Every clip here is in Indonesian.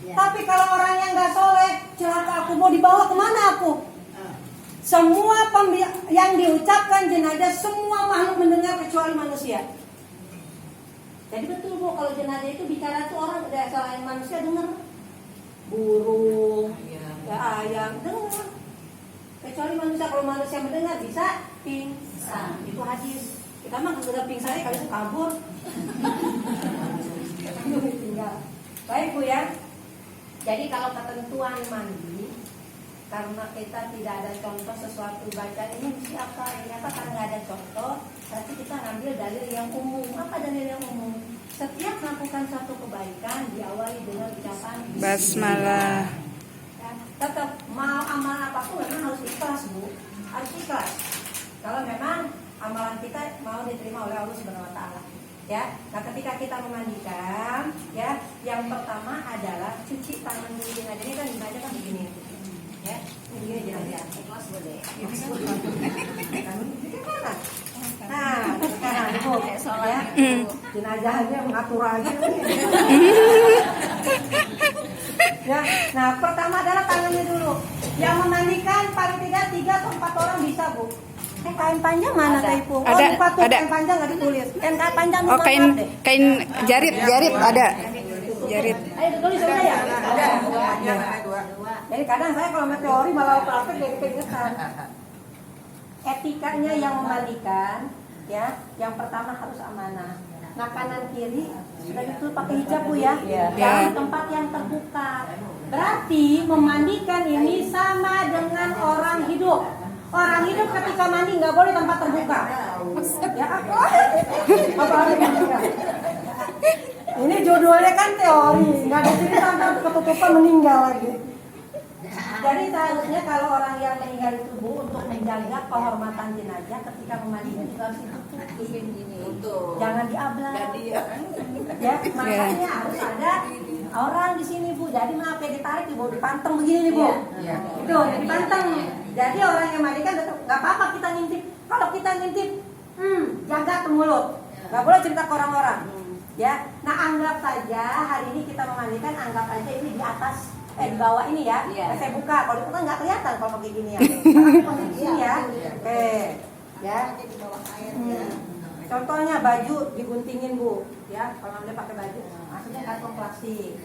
Tapi kalau orang yang nggak soleh, celaka aku, mau dibawa kemana aku? Semua yang diucapkan jenazah, semua makhluk mendengar kecuali manusia. Jadi betul Bu, kalau jenazah itu bicara tuh orang tidak selain manusia dengar. Burung, ya ayam dengar. Kecuali manusia, kalau manusia mendengar bisa pingsan. Itu hadis. Kita mah sudah pingsan kali itu kabur. Baik Bu ya. Jadi kalau ketentuan mandi, karena kita tidak ada contoh sesuatu bacaan ini mesti apa? Ini apa? Karena nggak ada contoh, berarti kita ngambil dalil yang umum. Apa dalil yang umum? Setiap melakukan suatu kebaikan diawali dengan ucapan basmalah. Ya, tetap mau amal apapun memang harus ikhlas Bu, harus ikhlas. Kalau memang amalan kita mau diterima oleh Allah Subhanahu Wa Taala. Ya, nah ketika kita memandikan, ya, yang pertama adalah cuci tangan dulu. Nah, jadi kan ditanya kan begini, ya, begini aja, ikhlas boleh. Nah, sekarang ibu, ya, jenazahnya mengatur aja. Ya, nah pertama adalah tangannya dulu. Yang memandikan paling tidak 3 atau 4 orang bisa Bu. Kain panjang mana Teh Ibu? Ada, lupa tuh, ada. kain panjang nggak ditulis. Kain panjang Oh, lupa kain deh. jarit ada. Jarit. Ayo ditulis aja ya. Ada. Jadi kadang saya kalau sama teori malah praktek jadi keingetan. Etikanya yang memandikan, ya, yang pertama harus amanah. Nah kanan kiri sudah itu pakai hijab Bu ya. Dalam tempat yang terbuka. Berarti memandikan ini sama dengan orang hidup. Orang hidup ketika mandi nggak boleh tempat terbuka. Ya apa? Ini judulnya kan teori, nggak ada cerita ntar ketutupan meninggal lagi. Jadi seharusnya kalau orang yang meninggal itu Bu, untuk menjaga kehormatan jenazah ketika memandikan juga harus ditutupin gini. Jangan diablah. Ya, makanya harus ada orang di sini Bu. Jadi maaf ya ditarik Bu, dipanteng begini nih Bu. Itu, dipanteng. Jadi orang yang mandikan tetap nggak apa-apa kita ngintip. Kalau kita ngintip, jaga ke mulut. Nggak boleh cerita ke orang-orang. Ya, nah anggap saja hari ini kita memandikan, anggap aja ini di atas, di bawah ini ya. Saya buka, kalau itu kan nggak kelihatan kalau pakai gini ya. Pakai gini ya. Oke, ya. Contohnya baju diguntingin Bu, ya. Kalau dia pakai baju, maksudnya kantong plastik.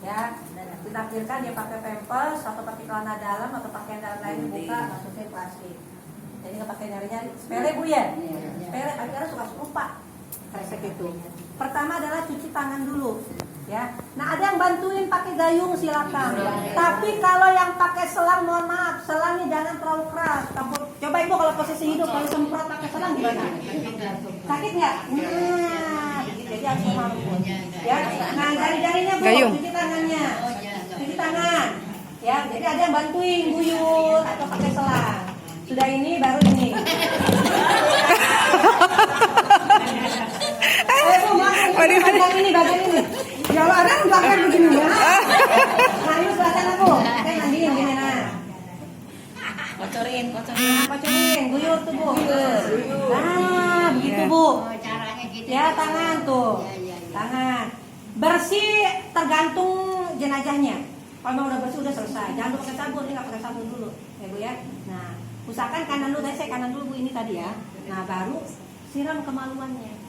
Ya, ditakdirkan dia pakai pampers atau pakai celana dalam atau pakaian dalam lain dibuka, maksudnya plastik. Jadi nggak pakai nyari-nyari. Sepele Bu ya. Sepele, akhirnya suka lupa. Kayak gitu. Pertama adalah cuci tangan dulu, ya. Nah ada yang bantuin pakai gayung silakan. Tapi kalau yang pakai selang, mohon maaf, selangnya jangan terlalu keras. Coba Ibu kalau posisi hidup kalau semprot pakai selang gimana? Sakit nggak? Nah, jadi harus mampu. Ya. Nah jari-jarinya Bu, cuci tangannya, cuci tangan. Ya, jadi ada yang bantuin guyur atau pakai selang. Sudah ini baru ini. Bagian ini. Ya Allah, ada nggak kayak begini ya? Nah ini selatan aku, saya mandiin gini nah. Kocorin, guyur tuh Bu. Nah, begitu Bu. Caranya gitu. Ya tangan tuh, tangan. Bersih tergantung jenazahnya. Kalau mau udah bersih udah selesai. Jangan pakai sabun, ini nggak pakai sabun dulu, ya Bu ya. Nah, usahakan kanan dulu, saya kanan dulu Bu ini tadi ya. Nah baru siram kemaluannya.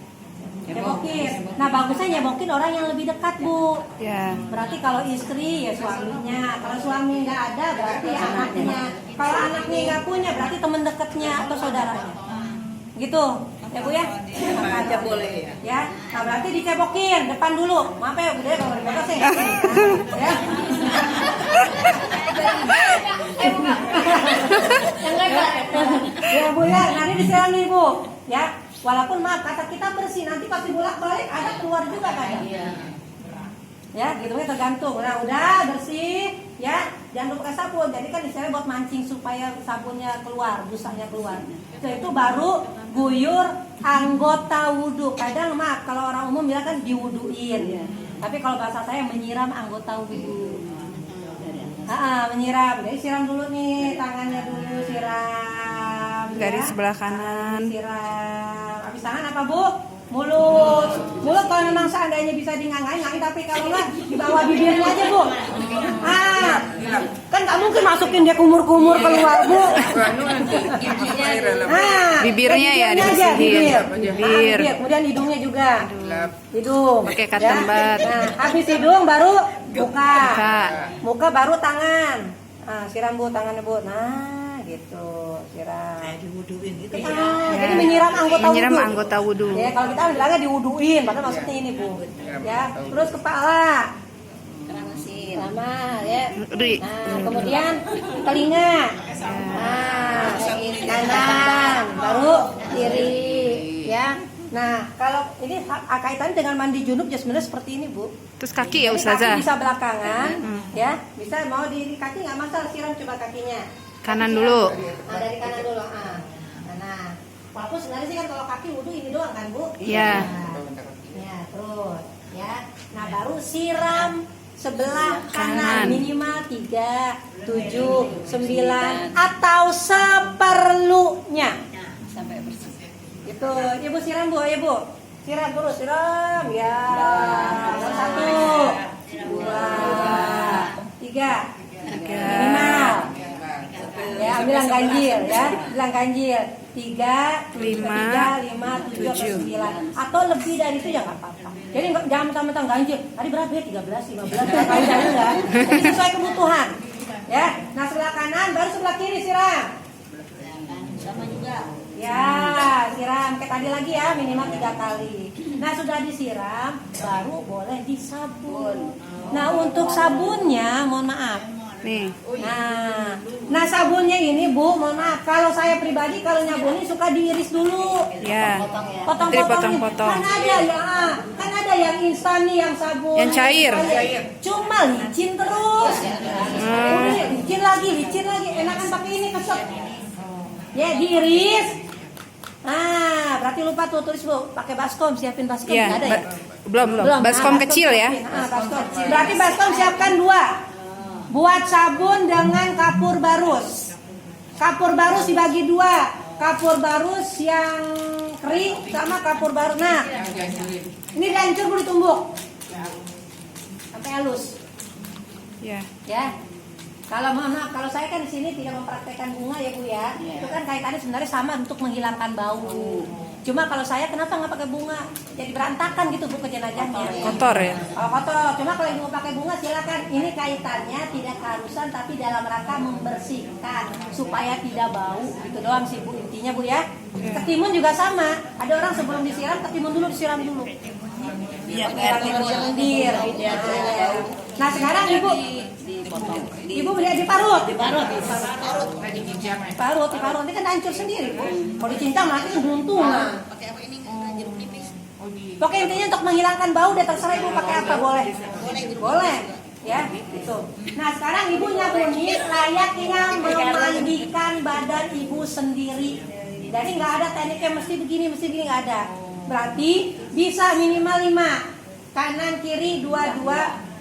Nyebokin. Nah bagusnya nyebokin orang yang lebih dekat Bu. Ya. Berarti kalau istri ya suaminya. Kalau suami nggak ada berarti anaknya. Kalau anaknya nggak punya berarti teman dekatnya atau saudaranya. Gitu ya Bu ya. Aja boleh ya. Nah berarti dicebokin depan dulu. Maaf ya Bu deh kalau dipotong sih. Ya. Ya Bu ya. Nanti disiram nih Bu. Ya. Walaupun maaf kata kita bersih, nanti pasti bolak-balik ada keluar juga kadang. Ya, gitu ya tergantung. Nah, udah bersih, ya. Jangan lupa pakai sabun. Jadi kan istilahnya buat mancing supaya sabunnya keluar, busanya keluar. Itu baru guyur anggota wudhu. Kadang maaf kalau orang umum bilang kan diwuduin. Tapi kalau bahasa saya menyiram anggota wudhu. Menyiram. Jadi siram dulu nih, tangannya dulu siram. Dari ya. sebelah kanan. Siram. Habis tangan apa Bu? Mulut kalau memang seandainya bisa dingangain, tapi kalau nggak di bawah bibirnya aja bu. Kan nggak mungkin masukin dia kumur-kumur keluar bu. Bibirnya ya aja, dibersihin. bibir. Kemudian hidungnya juga. Hidung. Pakai cotton bud. Nah, habis hidung baru muka. Muka. Baru tangan. Siram bu tangannya bu. Nah, gitu. Siram. Diwuduin gitu Ya. Jadi menyiram Anggota wudhu. Ya, kalau kita bilangnya diwuduin, padahal maksudnya ini bu. Ya, terus kepala. Sama ya. Nah, kemudian telinga. Nah, kanan, baru kiri, ya. Nah, kalau ini kaitannya dengan mandi junub ya sebenarnya seperti ini bu. Terus kaki ya Jadi Ustazah. kaki bisa belakangan, ya. Bisa mau di kaki nggak masalah, siram coba kakinya. Kanan dulu. Nah, dari kanan dulu. Nah, walaupun sebenarnya sih kan kalau kaki wudhu ini doang kan bu. Iya. Ya, terus, ya. Nah, baru siram sebelah kanan minimal 3, 7, 9 atau seperlunya sampai bersih. Itu ibu siram bu, ya bu. Siram terus, siram ya. 1, 2, 3 minimal. Ya, bilang ganjil ya, bilang ganjil 3, 5, 7, 9 atau lebih dari itu ya nggak apa-apa. Jadi jangan mentang-mentang ganjil. Tadi berapa ya? 13, 15 ganjil enggak. Jadi sesuai kebutuhan. Ya. Nah, sebelah kanan baru sebelah kiri siram. Sama juga. Ya, siram kayak tadi lagi ya, minimal 3 kali. Nah, sudah disiram baru boleh disabun. Nah, untuk sabunnya mohon maaf. Nih. Nah sabunnya ini bu, mohon maaf. Kalau saya pribadi kalau nyabuni suka diiris dulu. Ya. Potong-potong. Potong-potong. Kan ada yang instan nih, yang sabun. Yang cair. Cuma licin terus. Licin lagi. Enakan pakai ini keset. Ya diiris. Berarti lupa tuh tulis bu, pakai baskom, siapin baskom. Ya. Ada ya? Belum. Baskom kecil ya. Baskom. Berarti baskom siapkan 2. Buat sabun dengan kapur barus. Kapur barus dibagi 2. Kapur barus yang kering sama kapur barus. Nah, ini dihancur bu, ditumbuk sampai halus. Ya. Ya. Kalau mohon maaf, kalau saya kan di sini tidak mempraktekkan bunga ya bu ya. Itu kan kaitannya sebenarnya sama untuk menghilangkan bau. Cuma kalau saya kenapa nggak pakai bunga? Jadi berantakan gitu bu ke jenazahnya. Kotor ya. Oh, kotor. Cuma kalau ibu mau pakai bunga silakan. Ini kaitannya tidak keharusan tapi dalam rangka membersihkan supaya tidak bau. Itu doang sih bu intinya bu ya. Ketimun juga sama. Ada orang sebelum disiram ketimun dulu, disiram dulu. Iya, lendir. Nah sekarang ibu melihat diparut. Diparut. Ini kan hancur sendiri bu. Kalau dicincang nanti kan beruntungan. Pokoknya intinya untuk menghilangkan bau deh, terserah ibu pakai apa boleh. Ya, gitu. Nah sekarang ibu nyabuni layaknya memandikan badan ibu sendiri. Jadi nggak ada tekniknya mesti begini nggak ada. Berarti bisa minimal 5 kanan kiri 2,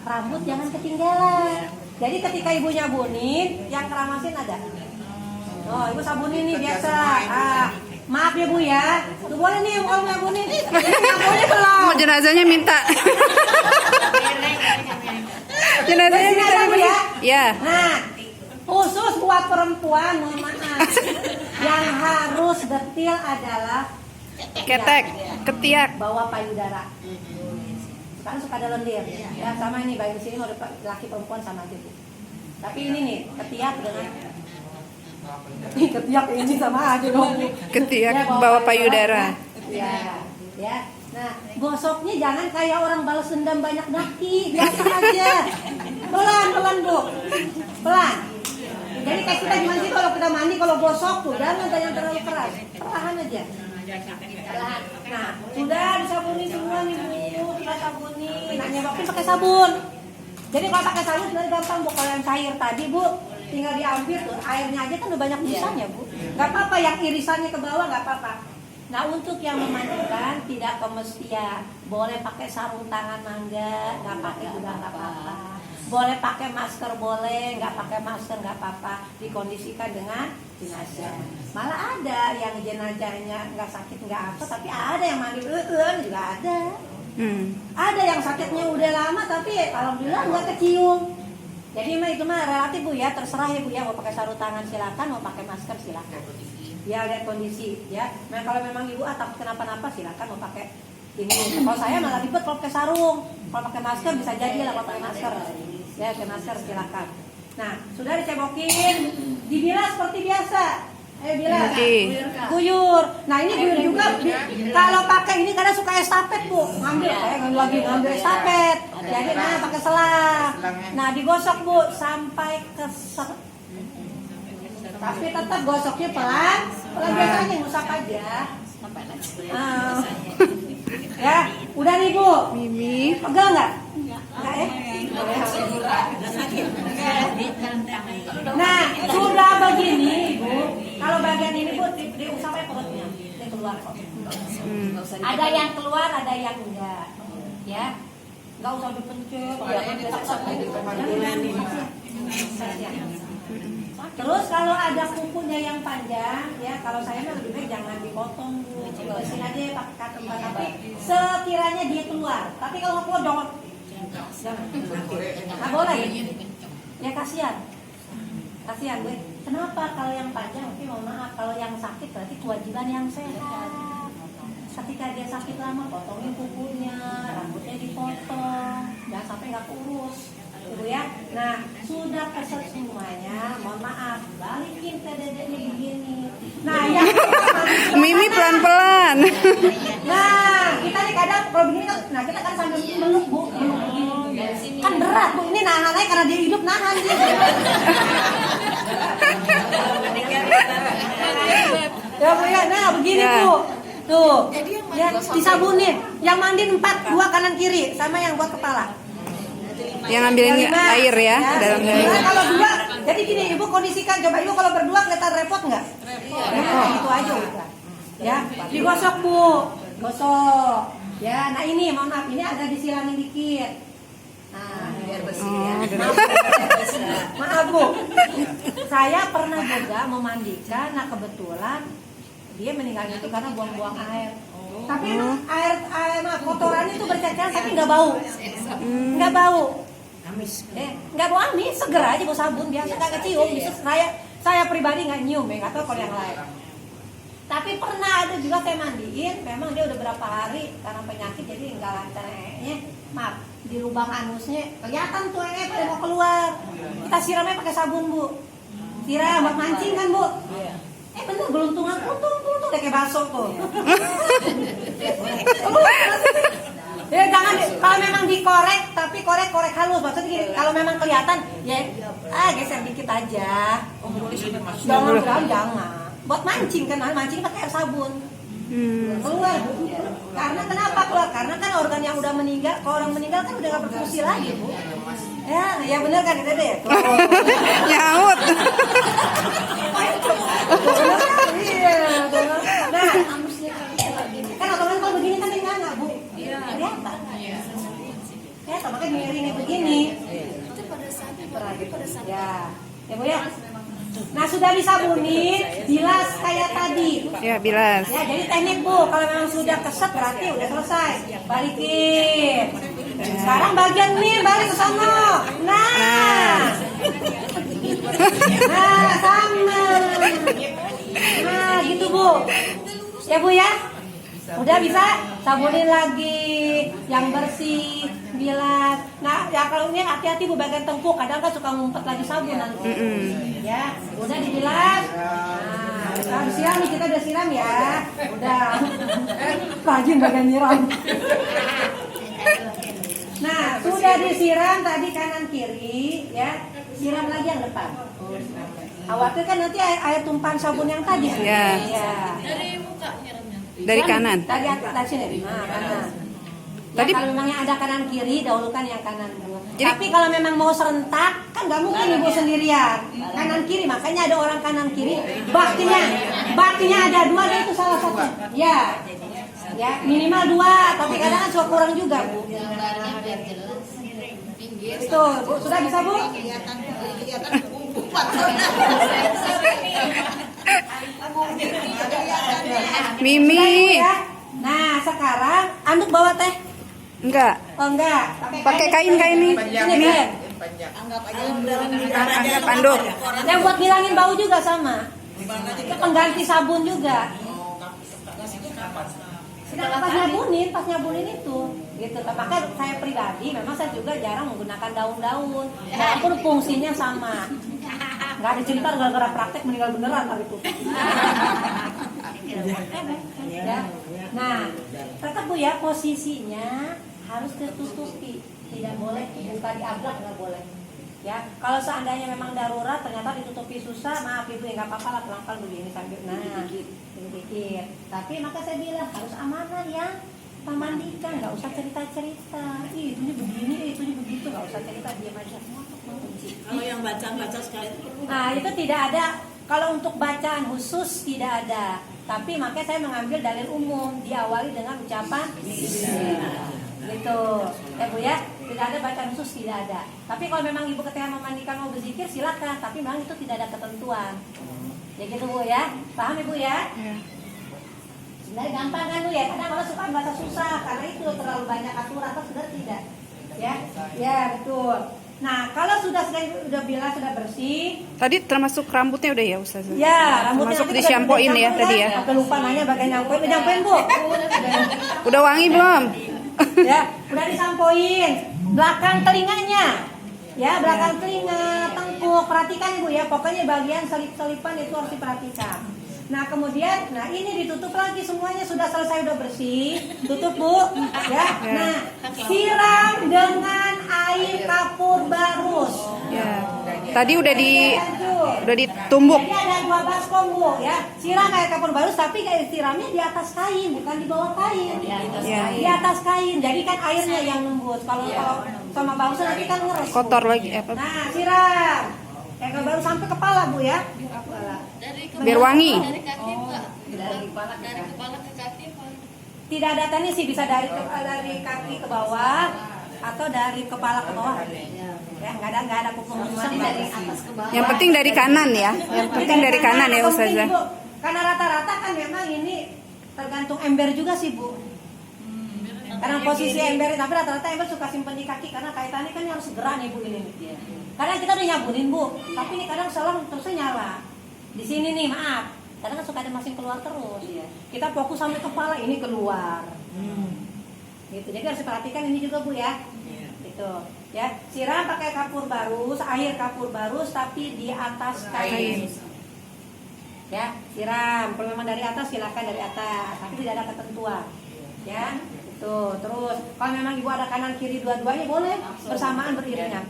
rambut jangan ketinggalan. Jadi ketika ibu nyabunin, yang keramasin ada. Oh, ibu sabunin nih biasa. Maaf ya bu ya, tuh boleh nih kalau nyabunin. Nyabunin belum? Oh, jenazahnya minta. Jenazahnya minta bu ya. Ya. Nah, khusus buat perempuan, mohon maaf. Yang harus detil adalah ketiak bawah payudara. Sekarang suka ada lendir. Ya sama ini baik di sini mau laki perempuan sama aja. Tapi ini nih ketiak dengan ketiak ini sama aja dong. Ketiak ya, bawah payudara. Ya. Nah, gosoknya jangan kayak orang balas dendam banyak daki, biasa aja. Pelan bu. Pelan. Jadi kayak kita gimana sih kalau kita mandi kalau gosok tuh jangan yang terlalu keras. Perlahan aja. Nah, sudah disabunin semua nih bu, kita sabunin. Nah, nyebakin pakai sabun. Jadi kalau pakai sabun sebenarnya gampang bu. Kalau yang cair tadi bu, tinggal diambil tuh airnya aja kan udah banyak busanya bu. Gak apa-apa yang irisannya ke bawah gak apa-apa. Nah untuk yang memandikan tidak kemestian, boleh pakai sarung tangan mangga, nggak pakai juga nggak apa-apa. Boleh pakai masker boleh, nggak pakai masker nggak apa-apa. Dikondisikan dengan jenazah. Malah ada yang jenazahnya nggak sakit nggak apa, tapi ada yang mandi juga ada. Ada yang sakitnya udah lama tapi alhamdulillah nggak kecium. Jadi itu mah relatif Bu ya, terserah ya Bu ya, mau pakai sarung tangan silakan, mau pakai masker silakan. Ya lihat kondisi ya. Nah kalau memang Ibu takut kenapa-napa silakan mau pakai ini. Kalau saya malah ribet kalau pakai sarung. Kalau pakai masker bisa jadi lah kalau pakai masker. Ya pakai masker silakan. Nah sudah dicebokin, dibilas seperti biasa. Ayo bilas. Guyur. Nah ini guyur juga. Kalau pakai ini karena suka estafet Bu, ngambil ngambil estafet. Jadi pakai selang. Nah digosok Bu sampai ke tapi tetap gosoknya pelan biasanya ngusap aja. Ya, udah nih Bu. Mimi. Pegel nggak? Nggak ya? Nah, sudah begini Bu. Kalau bagian ini Bu, diusap aja perutnya, dia keluar kok. Ada yang keluar, ada yang enggak. Ya, nggak usah dipencet. Terus kalau ada kukunya yang panjang, ya kalau saya mah lebih baik jangan dipotong Bu. Bersihin aja pakai kantong tapi sekiranya dia keluar. Tapi kalau nggak keluar jangan. Nggak boleh. Ya kasihan. Kasihan Bu. Kenapa kalau yang panjang? Oke mohon maaf. Kalau yang sakit berarti kewajiban yang sehat. Ketika dia sakit lama, potongin kukunya, rambutnya dipotong, jangan sampai nggak kurus. Ibu ya, nah sudah keset semuanya, mohon maaf, balikin ke dedeknya begini. Nah yang Mimi pelan-pelan. Nah kita nih kadang kalau begini kan, nah kita kan sambil meluk Bu, kan berat Bu, ini nahan-nahannya karena dia hidup nahan dia. Ya Bu ya, nah begini Bu, tuh, ya disabunin, yang mandi 4, 2 kanan kiri, sama yang buat kepala. Yang ambilin air ya, dalam air. Nah, kalau 2, jadi gini Ibu kondisikan, coba Ibu kalau berdua kelihatan repot nggak? Nah, itu aja udah. Ya, digosok Bu, gosok. Ya, nah ini mohon maaf, ini agak disilangin dikit. Nah, biar bersih ya. Maaf Bu, saya pernah juga memandikan, nah kebetulan dia meninggal itu karena buang-buang air. Tapi emang air kotoran itu berceceran tapi nggak bau, nggak bau. Nggak bau amis, seger aja bau sabun biasa nggak kecium. Bisa saya pribadi nggak nyium ya, nggak tahu kalau yang lain. Tapi pernah ada juga saya mandiin, memang dia udah berapa hari karena penyakit jadi nggak lancar maaf di lubang anusnya kelihatan tuh pada mau keluar. Kita siramnya pakai sabun Bu, siram buat mancing kan Bu. Bener geluntungan, untung kayak bakso tuh. Ya jangan kalau memang dikorek tapi korek halus maksudnya gini, kalau memang kelihatan ya geser dikit aja. Jangan buat mancing kan, mancing pakai air sabun. Keluar karena kenapa keluar? Karena kan organ yang udah meninggal, kalau orang meninggal kan udah nggak berfungsi lagi Bu. Ya benar kan itu deh. Nyaut. Iya, nah, kan otomatis kalau begini kan enggak Bu. Kelihatan. Ya, makanya miringnya begini. Ya Bu ya. Nah sudah disabunin, bilas kayak tadi. Ya, bilas. Ya jadi teknik Bu, kalau memang sudah keset berarti udah selesai. Balikin. Sekarang bagian nih balik ke sana. Nah sama. Nah gitu Bu. Ya Bu ya. Udah bisa sabunin lagi yang bersih, bilas. Nah ya kalau ini hati-hati Bu bagian tengkuk, kadang kan suka ngumpet lagi sabun nanti. Ya udah dibilas. Nah disiram nih, kita udah siram ya. Udah rajin bagian nyiram. Nah sudah disiram tadi kanan kiri ya, siram lagi yang depan. Khawatir kan nanti air tumpahan sabun yang tadi. Ya. Dari muka nyiramnya. Dari kanan. Dari sini. Nah, kanan. Ya, Tadi kalau memang yang ada kanan kiri, dahulukan yang kanan Bu. Jadi- Tapi kalau memang mau serentak, kan nggak mungkin Ibu sendirian. Kanan kiri, makanya ada orang kanan kiri. Baktinya ada 2, dan itu salah satu. Ya, minimal 2, tapi kadang kan suka kurang juga Bu. Itu, Bu, sudah bisa, Bu? Mimi. Sudah, Ibu, ya? Nah, sekarang anduk bawa teh. Enggak. Oh enggak, Pakai kain nih. Sini, kain. Anggap anduk. Yang buat ngilangin bau juga sama. Itu pengganti sabun juga. Pas nyabunin itu, gitu. Maka saya pribadi, memang saya juga jarang menggunakan daun-daun. Walaupun fungsinya sama. Nggak ada cerita gara-gara praktek meninggal beneran kali itu. Ya. Nah, tetap Bu ya, posisinya harus tertutupi, tidak boleh buka diablak, nggak boleh. Ya, kalau seandainya memang darurat ternyata ditutupi susah, maaf Ibu ya nggak apa-apa lah, pelan-pelan begini sambil dikit. Tapi maka saya bilang harus amanah ya, kita mandikan, nggak usah cerita-cerita. Ih, itu begini, itu begitu, nggak usah cerita, diam aja. Kalau yang baca sekali itu Nah, itu tidak ada. Kalau untuk bacaan khusus tidak ada. Tapi makanya saya mengambil dalil umum, diawali dengan ucapan bismillah. Gitu. Ya Bu ya, tidak ada bacaan khusus, tidak ada. Tapi kalau memang Ibu ketika memandikan mau berzikir silakan, tapi memang itu tidak ada ketentuan. Ya gitu Bu ya. Paham Ibu ya? Sebenarnya gampang kan Bu ya. Kadang kalau suka baca susah karena itu terlalu banyak aturan, atau sudah tidak. Ya. Ya, betul. Nah, kalau sudah bilang sudah bersih, Tadi termasuk rambutnya udah ya Ustazah? ya, rambutnya Termasuk nanti disyampoin ya tadi ya? Aku lupa nanya bagian nyampoin. Udah nyampoin Bu? Udah wangi belum? Ya, udah disampoin. Belakang telinganya. Ya, belakang telinga, tengkuk, perhatikan Ibu ya. Pokoknya bagian selip-selipan itu harus diperhatikan. Nah, kemudian, ini ditutup lagi semuanya, sudah selesai, udah bersih. Tutup Bu, ya. Nah, siram dengan air kapur barus. Ya. Tadi udah ditumbuk. Jadi ada 2 baskom Bu, ya. Siram air kapur barus, tapi kayak siramnya di atas kain, bukan di bawah kain. Di atas kain. Jadi kan airnya yang nembus. Kalau sama barusnya nanti kan ngeres. Kotor lagi apa? Nah, siram. Kayak baru sampai kepala Bu ya. Biar wangi. Dari kaki Pak. Dari kepala ke kaki Pak. Tidak ada tanya sih, bisa dari kaki ke bawah atau dari kepala ke bawah. Ya, nggak ada keputusan dari atas ke bawah. Yang penting dari kanan ya. Yang penting dari kanan ya Ustazah. Bu. Karena rata-rata kan memang ini tergantung ember juga sih Bu. Karena posisi ember, tapi rata-rata ember suka simpen di kaki karena kaitannya kan harus segera nih Bu ini. Kadang kita udah nyabunin Bu, tapi ini kadang salah terusnya nyala. Di sini nih maaf, kadang kan suka ada mesin keluar terus. Kita fokus sampai kepala ini keluar. Gitu. Jadi harus diperhatikan ini juga Bu ya. Gitu. Ya, siram pakai kapur barus, air kapur barus tapi di atas kain. Ya, siram. Kalau memang dari atas silakan dari atas, tapi tidak ada ketentuan. Ya. Tuh, terus kalau memang Ibu ada kanan kiri dua-duanya boleh bersamaan beriringan.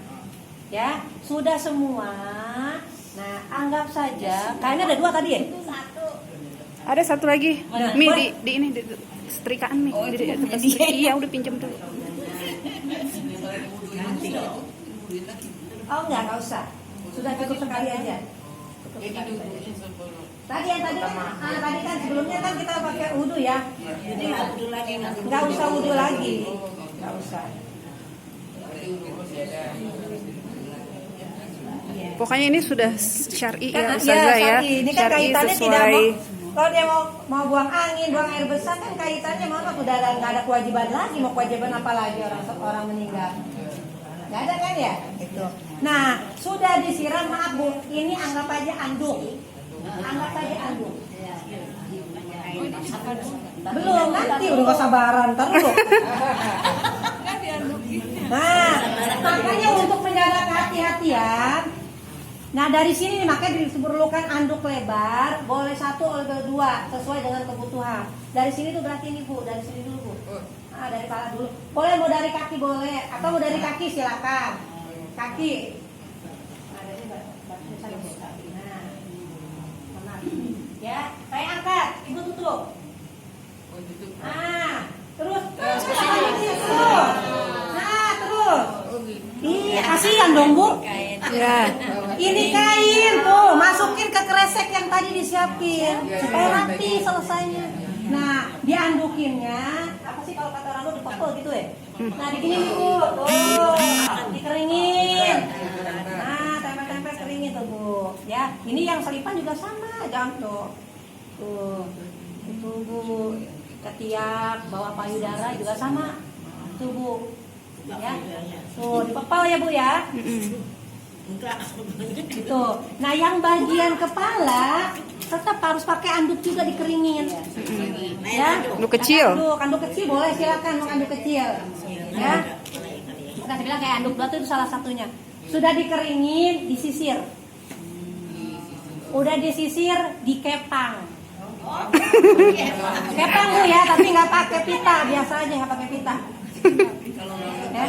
Ya, sudah semua. Nah, anggap saja kainnya ada 2 tadi ya? Ada satu lagi. Mana? Mi di ini di setrikaan Mi. Iya, udah pinjam tuh. Oh enggak usah. Sudah cukup sekali aja. Tadi kan sebelumnya kan kita pakai wudu ya. Jadi enggak usah wudu lagi. Enggak usah. Pokoknya ini sudah syar'i ya Ustazah ya. Ini kan Syar'i kaitannya tidak sesuai. kalau dia mau buang angin, buang air besar kan kaitannya udah nggak ada kewajiban lagi. Mau kewajiban apa lagi orang meninggal? Nggak ada kan ya? Itu. Nah, sudah disiram, maaf Bu, ini anggap aja anduk. Anggap saja anduk. Belum, nanti udah gak sabaran terus. Nah, makanya untuk menjaga kehati-hatian. Nah, dari sini nih makanya diperlukan anduk lebar, boleh 1 atau 2 sesuai dengan kebutuhan. Dari sini tuh berarti ini Bu, dari sini dulu Bu. Nah, dari kepala dulu. Boleh mau dari kaki boleh, atau mau dari kaki silakan. Kaki. Nah, dari kaki. Nah, benar. Ya, saya angkat, Ibu tutup. Nah, terus Nah, terus. Iya, kasihan dong Bu. Ya. Ini kain tuh, masukin ke kresek yang tadi disiapin supaya rapi selesainya. Nah, diandukinnya apa sih kalau kata orang lu dipepel gitu ya? Nah, digini nih Bu, tuh, dikeringin. Nah, tempel-tempel keringin tuh Bu. Ya, ini yang selipan juga sama, jangan tuh. Tuh, itu Bu. Ketiak, bawah payudara juga sama. Tuh Bu. Ya, tuh dipepal ya Bu ya. Enggak. Itu. Nah, yang bagian kepala tetap harus pakai anduk juga dikeringin. Ya. Anduk kecil. Anduk kecil boleh, silakan anduk kecil. Ya. Bukan saya bilang kayak anduk batu itu salah satunya. Sudah dikeringin, disisir. Udah disisir, dikepang. Kepang Bu ya, tapi nggak pakai pita, biasa aja nggak pakai pita. Ya.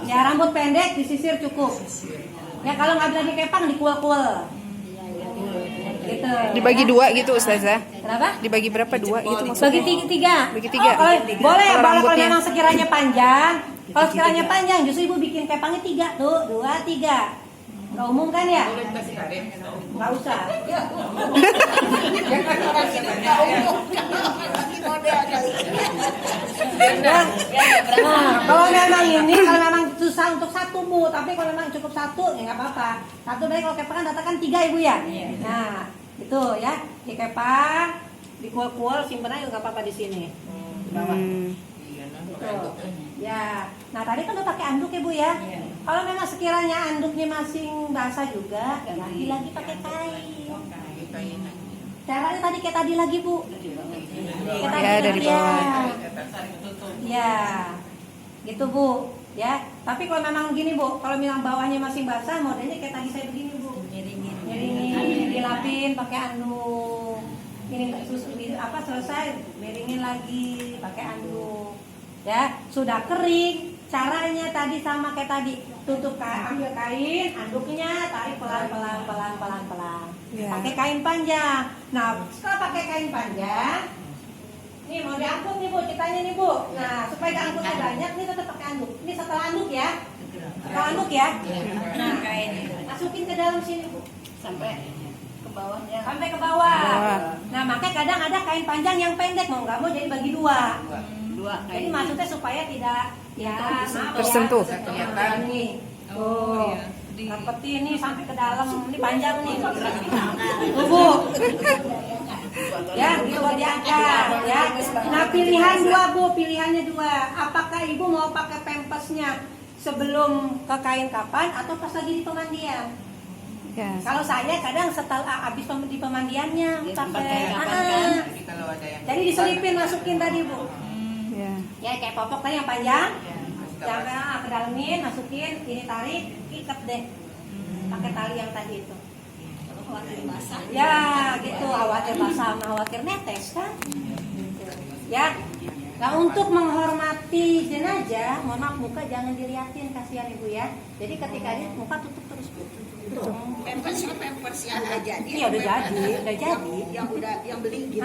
Ya, rambut pendek disisir cukup. Ya, kalau nggak bisa dikepang dikuel-kuel. Gitu. Dibagi dua gitu Ustazah. Kenapa? Dibagi berapa? Dua gitu Bagi maksudnya? tiga. Bagi tiga. Oh, boleh Kalau kalau rambutnya. memang sekiranya panjang. Kalau sekiranya panjang, justru ibu bikin kepangnya 3 tuh, 2, 3. Nggak umum kan ya? Nggak usah. Nah, kalau memang susah untuk satu Bu, tapi kalau memang cukup satu ya nggak apa-apa. Satu baik, kalau kepangan datakan 3 ibu ya. Nah, itu ya, dikepang, dikuel-kuel, simpen aja nggak apa-apa di sini. Di bawah. Tuh. Ya, nah tadi kan udah pakai anduk ya Bu ya. Kalau memang sekiranya anduknya masih basah juga, ganti lagi pakai kain. Caranya tadi kayak tadi lagi Bu. Kayak tadi Ya, dari bawah. Ya, gitu Bu. Ya, tapi kalau memang gini Bu, kalau memang bawahnya masih basah, modelnya kayak tadi saya begini Bu. Nyeringin, dilapin pakai anduk. Ini apa selesai, miringin lagi pakai anduk. Ya, sudah kering. Caranya tadi sama kayak tadi. Tutup ambil kain, anduknya tarik pelan-pelan. Ya. Pakai kain panjang. Nah, setelah pakai kain panjang, nih mau diangkut nih Bu, ceritanya nih Bu. Nah, supaya diangkutnya banyak, nih tetap pakai anduk. Ini setelah anduk ya. Setelah anduk ya. Nah, masukin ke dalam sini Bu. Sampai ke bawahnya. Sampai ke bawah. Nah, makanya kadang ada kain panjang yang pendek, mau nggak mau jadi bagi dua. Jadi maksudnya supaya tidak tersentuh. Ya, nih. Oh, rapetin nih sampai ke dalam. Ini panjang nih. Bu. Ya, gitu diangkat ya. Nah, pilihan dua Bu, pilihannya dua. Apakah Ibu mau pakai pempesnya sebelum ke kain kapan atau pas lagi di pemandian? Ya. Kalau saya kadang setelah habis di pemandiannya pakai. Jadi diselipin, masukin tadi Bu. Ya. Ya kayak popok tadi yang panjang, jangan ke dalamin, masukin, ini tarik, ikat deh, pakai tali yang tadi itu. Ya gitu, khawatir basah, khawatir netes kan? Ya. Nah, untuk menghormati jenazah, mohon maaf muka jangan diliatin, kasihan Ibu ya. Jadi ketika ini muka tutup terus Bu. Pampers yang aja. Iya udah jadi. Yang beli gitu.